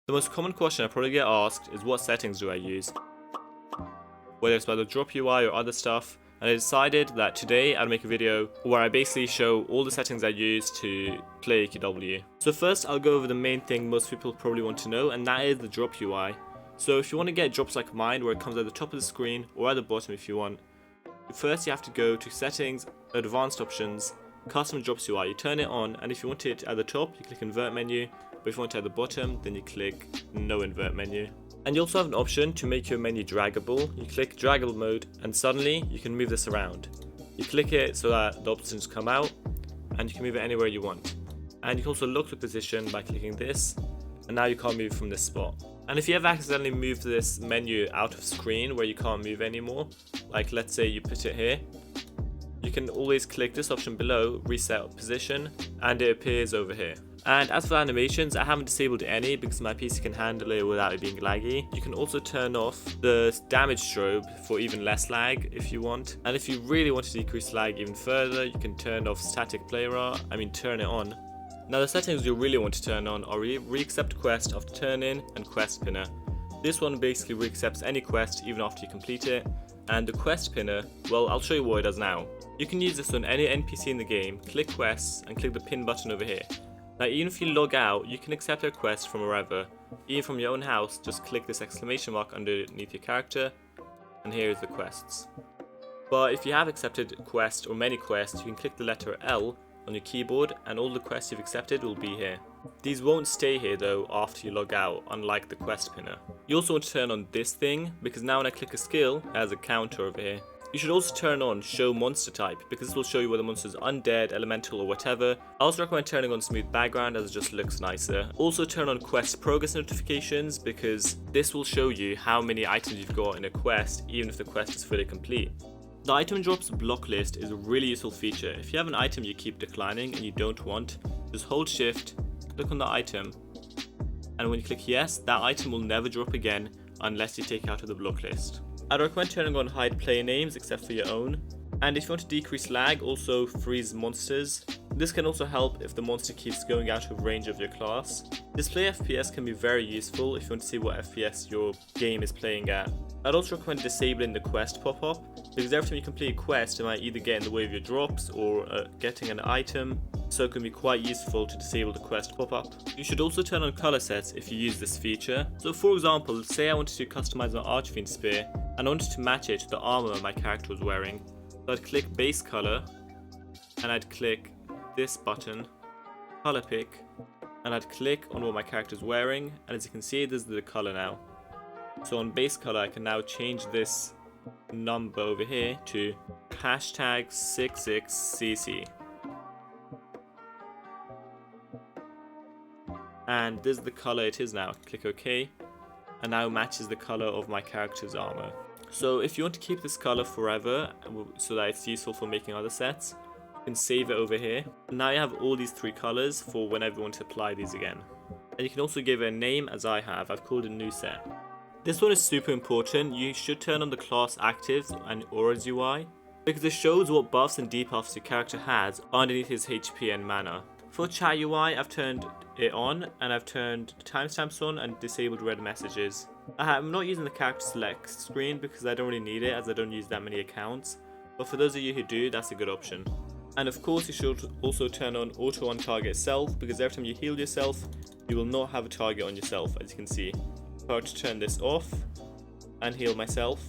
The most common question I probably get asked is what settings do I use, whether it's by the drop UI or other stuff, and I decided that today I'd make a video where I basically show all the settings I use to play AQW. So first I'll go over the main thing most people probably want to know, and that is the drop UI. So if you want to get drops like mine where it comes at the top of the screen or at the bottom if you want, first you have to go to settings, advanced options, custom drops UI, you turn it on, and if you want it at the top you click invert menu, but if you want it at the bottom then you click no invert menu. And you also have an option to make your menu draggable. You click draggable mode and suddenly you can move this around. You click it so that the options come out and you can move it anywhere you want. And you can also lock the position by clicking this, and now you can't move from this spot. And if you ever accidentally move this menu out of screen where you can't move anymore, like let's say you put it here, you can always click this option below, reset position, and it appears over here. And as for animations, I haven't disabled any because my PC can handle it without it being laggy. You can also turn off the damage strobe for even less lag if you want. And if you really want to decrease lag even further, you can turn off static player, turn it on. Now the settings you really want to turn on are re-accept quest after turn in and quest pinner. This one basically re-accepts any quest even after you complete it. And the quest pinner, well, I'll show you what it does now. You can use this on any NPC in the game, click quests and click the pin button over here. Now even if you log out, you can accept a quest from wherever. Even from your own house, just click this exclamation mark underneath your character and here is the quests. But if you have accepted a quest or many quests, you can click the letter L on your keyboard and all the quests you've accepted will be here. These won't stay here though after you log out, unlike the quest pinner. You also want to turn on this thing because now when I click a skill, it has a counter over here. You should also turn on show monster type because this will show you whether the monster is undead, elemental or whatever. I also recommend turning on smooth background as it just looks nicer. Also turn on quest progress notifications because this will show you how many items you've got in a quest even if the quest is fully complete. The item drops block list is a really useful feature. If you have an item you keep declining and you don't want, just hold shift, click on the item, and when you click yes, that item will never drop again unless you take it out of the block list. I'd recommend turning on hide player names except for your own. And if you want to decrease lag, also freeze monsters. This can also help if the monster keeps going out of range of your class. Display FPS can be very useful if you want to see what FPS your game is playing at. I'd also recommend disabling the quest pop-up because every time you complete a quest it might either get in the way of your drops or getting an item, so it can be quite useful to disable the quest pop-up. You should also turn on color sets if you use this feature. So for example, say I wanted to customize my Archfiend spear and I wanted to match it to the armor my character was wearing. So I'd click base color and I'd click this button, color pick, and I'd click on what my character is wearing, and as you can see this is the color now. So on base color I can now change this number over here to #66cc. And this is the color it is now. Click OK, and now matches the color of my character's armor. So if you want to keep this color forever so that it's useful for making other sets, you can save it over here. And now you have all these three colors for whenever you want to apply these again. And you can also give it a name as I have. I've called it new set. This one is super important. You should turn on the class actives and auras UI because it shows what buffs and debuffs your character has underneath his HP and mana. For chat UI, I've turned it on and I've turned timestamps on and disabled red messages. I'm not using the character select screen because I don't really need it as I don't use that many accounts, but for those of you who do, that's a good option. And of course you should also turn on auto on target self because every time you heal yourself, you will not have a target on yourself, as you can see. If I were to turn this off and heal myself,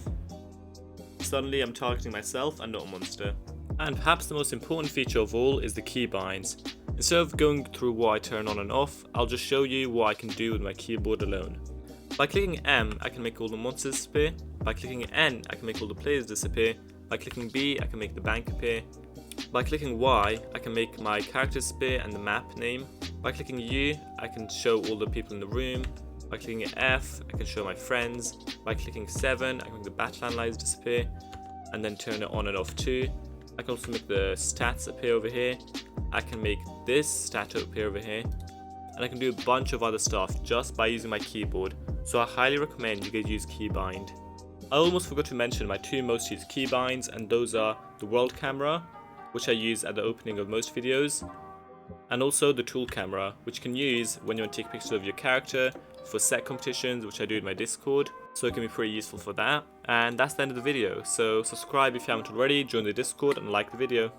suddenly I'm targeting myself and not a monster. And perhaps the most important feature of all is the keybinds. Instead of going through what I turn on and off, I'll just show you what I can do with my keyboard alone. By clicking M, I can make all the monsters disappear. By clicking N, I can make all the players disappear. By clicking B, I can make the bank appear. By clicking Y, I can make my character disappear and the map name. By clicking U, I can show all the people in the room. By clicking F, I can show my friends. By clicking 7, I can make the battle analyzer disappear and then turn it on and off too. I can also make the stats appear over here. I can make this stat appear over here. And I can do a bunch of other stuff just by using my keyboard. So I highly recommend you guys use keybind. I almost forgot to mention my two most used keybinds, and those are the world camera, which I use at the opening of most videos, and also the tool camera, which you can use when you want to take pictures of your character for set competitions, which I do in my Discord, so it can be pretty useful for that. And that's the end of the video, so subscribe if you haven't already, join the Discord and like the video.